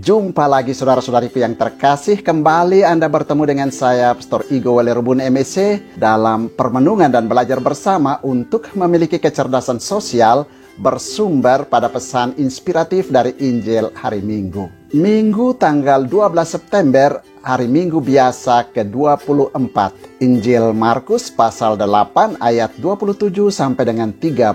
Jumpa lagi saudara-saudariku yang terkasih, kembali Anda bertemu dengan saya, Pastor Igo Walerubun MEC, dalam permenungan dan belajar bersama untuk memiliki kecerdasan sosial bersumber pada pesan inspiratif dari Injil hari Minggu. Minggu tanggal 12 September, hari Minggu biasa ke-24. Injil Markus pasal 8 ayat 27 sampai dengan 35.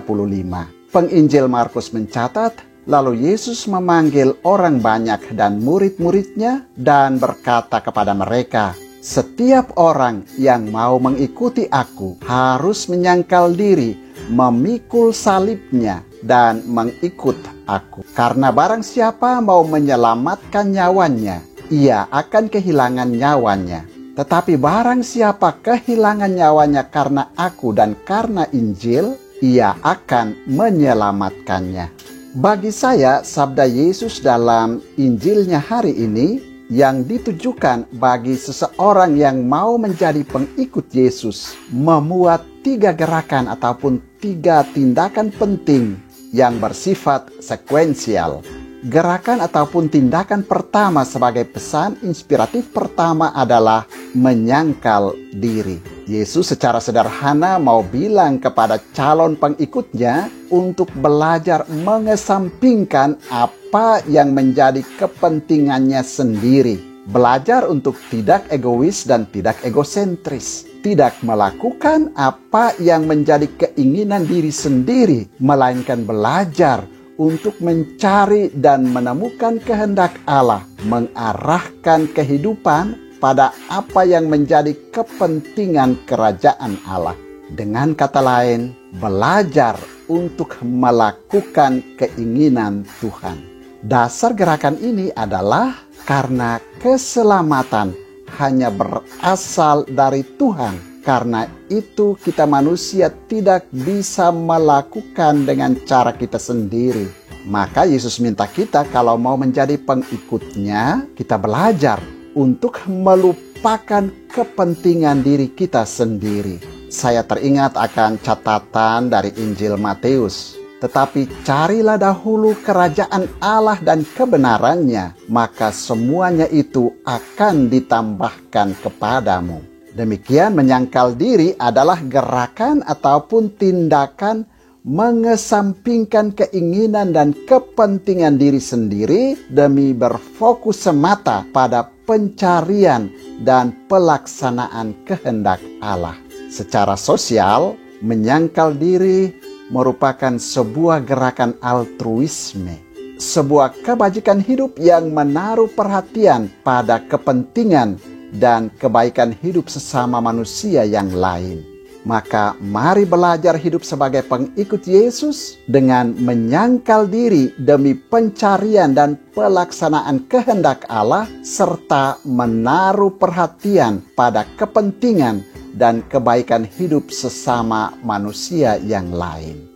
Penginjil Markus mencatat, lalu Yesus memanggil orang banyak dan murid-muridnya dan berkata kepada mereka, "Setiap orang yang mau mengikuti aku harus menyangkal diri, memikul salibnya dan mengikut aku. Karena barang siapa mau menyelamatkan nyawanya, ia akan kehilangan nyawanya. Tetapi barang siapa kehilangan nyawanya karena aku dan karena Injil, ia akan menyelamatkannya." Bagi saya, sabda Yesus dalam Injilnya hari ini yang ditujukan bagi seseorang yang mau menjadi pengikut Yesus memuat 3 gerakan ataupun 3 tindakan penting yang bersifat sekuensial. Gerakan ataupun tindakan pertama sebagai pesan inspiratif pertama adalah menyangkal diri. Yesus secara sederhana mau bilang kepada calon pengikutnya untuk belajar mengesampingkan apa yang menjadi kepentingannya sendiri. Belajar untuk tidak egois dan tidak egosentris. Tidak melakukan apa yang menjadi keinginan diri sendiri, melainkan belajar untuk mencari dan menemukan kehendak Allah, mengarahkan kehidupan pada apa yang menjadi kepentingan kerajaan Allah. Dengan kata lain, belajar untuk melakukan keinginan Tuhan. Dasar gerakan ini adalah karena keselamatan hanya berasal dari Tuhan. Karena itu kita manusia tidak bisa melakukan dengan cara kita sendiri. Maka Yesus minta kita kalau mau menjadi pengikutnya, kita belajar untuk melupakan kepentingan diri kita sendiri. Saya teringat akan catatan dari Injil Matius. Tetapi carilah dahulu kerajaan Allah dan kebenarannya, maka semuanya itu akan ditambahkan kepadamu. Demikian menyangkal diri adalah gerakan ataupun tindakan mengesampingkan keinginan dan kepentingan diri sendiri demi berfokus semata pada pencarian dan pelaksanaan kehendak Allah. Secara sosial, menyangkal diri merupakan sebuah gerakan altruisme, sebuah kebajikan hidup yang menaruh perhatian pada kepentingan dan kebaikan hidup sesama manusia yang lain. Maka mari belajar hidup sebagai pengikut Yesus dengan menyangkal diri demi pencarian dan pelaksanaan kehendak Allah serta menaruh perhatian pada kepentingan dan kebaikan hidup sesama manusia yang lain.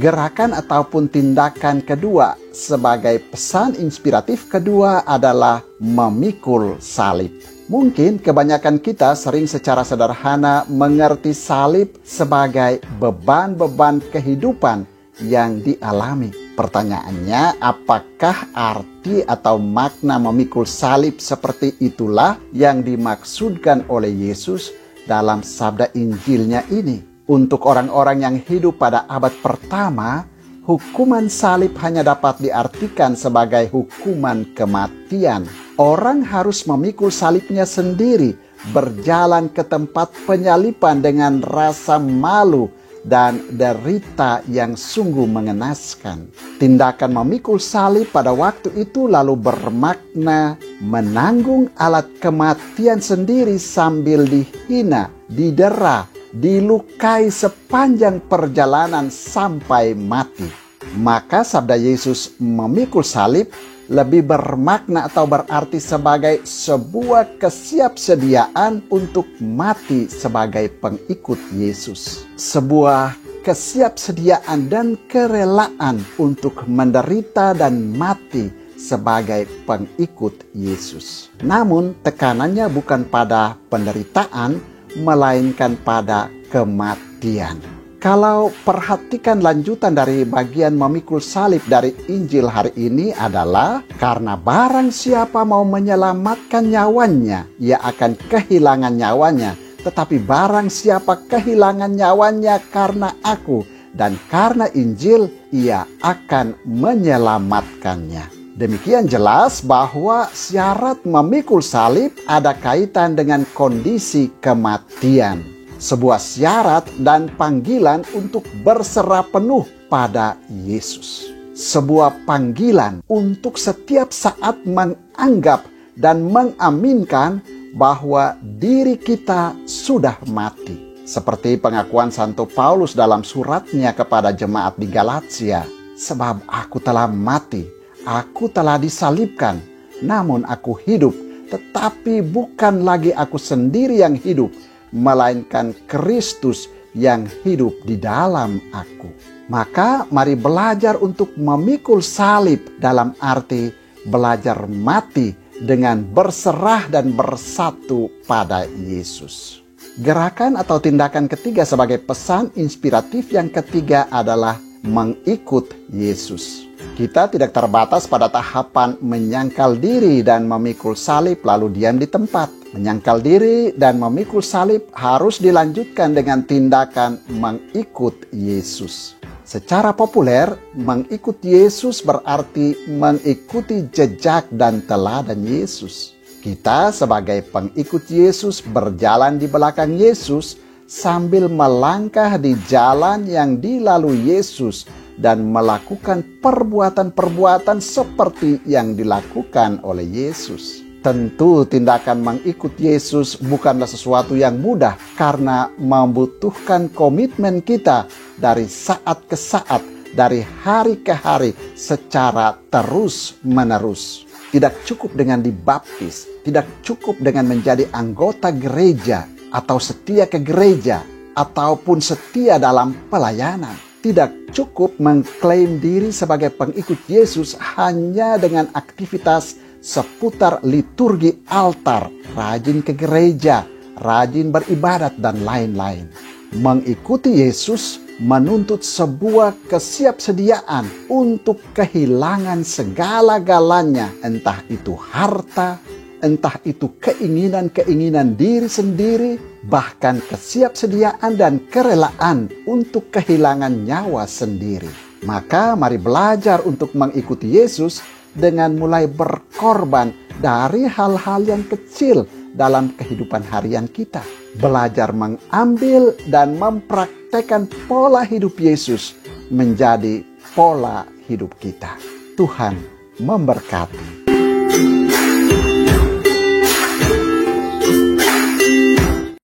Gerakan ataupun tindakan kedua sebagai pesan inspiratif kedua adalah memikul salib. Mungkin kebanyakan kita sering secara sederhana mengerti salib sebagai beban-beban kehidupan yang dialami. Pertanyaannya, apakah arti atau makna memikul salib seperti itulah yang dimaksudkan oleh Yesus dalam sabda Injilnya ini? Untuk orang-orang yang hidup pada abad pertama, hukuman salib hanya dapat diartikan sebagai hukuman kematian. Orang harus memikul salibnya sendiri, berjalan ke tempat penyaliban dengan rasa malu dan derita yang sungguh mengenaskan. Tindakan memikul salib pada waktu itu lalu bermakna menanggung alat kematian sendiri sambil dihina, didera, dilukai sepanjang perjalanan sampai mati. Maka sabda Yesus memikul salib lebih bermakna atau berarti sebagai sebuah kesiapsediaan untuk mati sebagai pengikut Yesus. Sebuah kesiapsediaan dan kerelaan untuk menderita dan mati sebagai pengikut Yesus. Namun tekanannya bukan pada penderitaan, melainkan pada kematian. Kalau perhatikan lanjutan dari bagian memikul salib dari Injil hari ini adalah, karena barang siapa mau menyelamatkan nyawanya, ia akan kehilangan nyawanya. Tetapi barang siapa kehilangan nyawanya karena aku dan karena Injil, ia akan menyelamatkannya. Demikian jelas bahwa syarat memikul salib ada kaitan dengan kondisi kematian. Sebuah syarat dan panggilan untuk berserah penuh pada Yesus. Sebuah panggilan untuk setiap saat menganggap dan mengaminkan bahwa diri kita sudah mati. Seperti pengakuan Santo Paulus dalam suratnya kepada jemaat di Galatia. Sebab aku telah mati, aku telah disalibkan, namun aku hidup, tetapi bukan lagi aku sendiri yang hidup, melainkan Kristus yang hidup di dalam aku. Maka mari belajar untuk memikul salib dalam arti belajar mati dengan berserah dan bersatu pada Yesus. Gerakan atau tindakan ketiga sebagai pesan inspiratif yang ketiga adalah mengikut Yesus. Kita tidak terbatas pada tahapan menyangkal diri dan memikul salib lalu diam di tempat. Menyangkal diri dan memikul salib harus dilanjutkan dengan tindakan mengikut Yesus. Secara populer, mengikut Yesus berarti mengikuti jejak dan teladan Yesus. Kita sebagai pengikut Yesus berjalan di belakang Yesus sambil melangkah di jalan yang dilalui Yesus dan melakukan perbuatan-perbuatan seperti yang dilakukan oleh Yesus. Tentu tindakan mengikut Yesus bukanlah sesuatu yang mudah karena membutuhkan komitmen kita dari saat ke saat, dari hari ke hari secara terus-menerus. Tidak cukup dengan dibaptis, tidak cukup dengan menjadi anggota gereja atau setia ke gereja ataupun setia dalam pelayanan. Tidak cukup mengklaim diri sebagai pengikut Yesus hanya dengan aktivitas seputar liturgi altar, rajin ke gereja, rajin beribadat, dan lain-lain. Mengikuti Yesus menuntut sebuah kesiapsediaan untuk kehilangan segala-galanya, entah itu harta, entah itu keinginan-keinginan diri sendiri, bahkan kesiapsediaan dan kerelaan untuk kehilangan nyawa sendiri. Maka mari belajar untuk mengikuti Yesus dengan mulai berkorban dari hal-hal yang kecil dalam kehidupan harian kita. Belajar mengambil dan mempraktekkan pola hidup Yesus menjadi pola hidup kita. Tuhan memberkati.